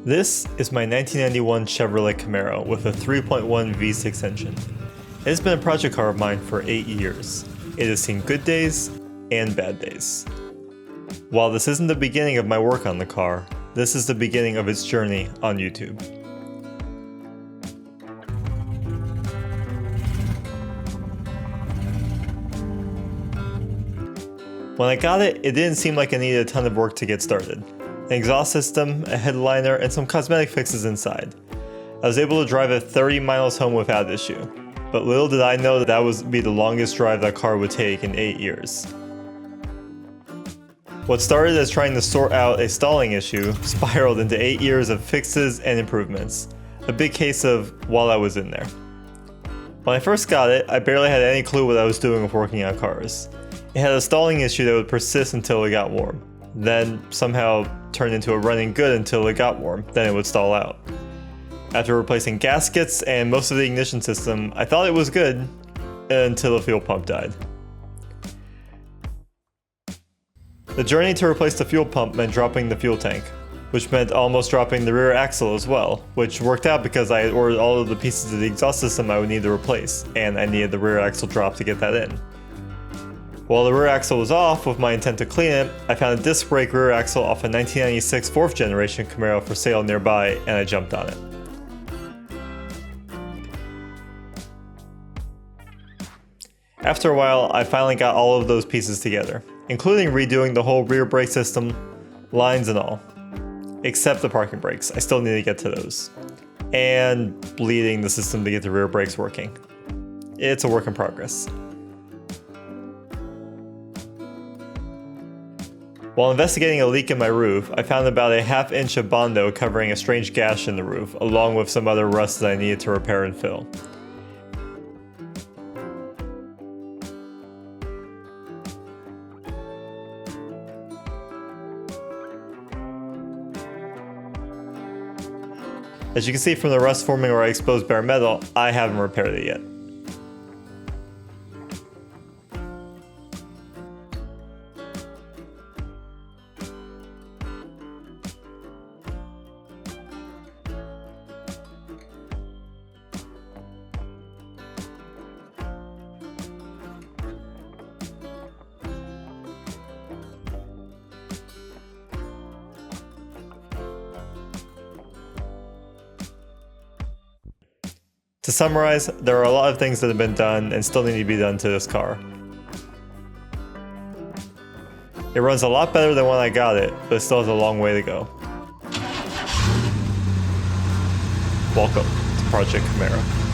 This is my 1991 Chevrolet Camaro with a 3.1 V6 engine. It has been a project car of mine for 8 years. It has seen good days and bad days. While this isn't the beginning of my work on the car, this is the beginning of its journey on YouTube. When I got it, it didn't seem like it needed a ton of work to get started. An exhaust system, a headliner, and some cosmetic fixes inside. I was able to drive it 30 miles home without issue, but little did I know that would be the longest drive that car would take in 8 years. What started as trying to sort out a stalling issue spiraled into 8 years of fixes and improvements, a big case of while I was in there. When I first got it, I barely had any clue what I was doing with working on cars. It had a stalling issue that would persist until it got warm, then somehow turned into a running good until it got warm, then it would stall out. After replacing gaskets and most of the ignition system, I thought it was good until the fuel pump died. The journey to replace the fuel pump meant dropping the fuel tank, which meant almost dropping the rear axle as well, which worked out because I had ordered all of the pieces of the exhaust system I would need to replace, and I needed the rear axle drop to get that in. While the rear axle was off with my intent to clean it, I found a disc brake rear axle off a 1996 4th generation Camaro for sale nearby, and I jumped on it. After a while, I finally got all of those pieces together, including redoing the whole rear brake system, lines and all. Except the parking brakes, I still need to get to those. And bleeding the system to get the rear brakes working. It's a work in progress. While investigating a leak in my roof, I found about a ½ inch of Bondo covering a strange gash in the roof, along with some other rust that I needed to repair and fill. As you can see from the rust forming where I exposed bare metal, I haven't repaired it yet. To summarize, there are a lot of things that have been done and still need to be done to this car. It runs a lot better than when I got it, but it still has a long way to go. Welcome to Project Camaro.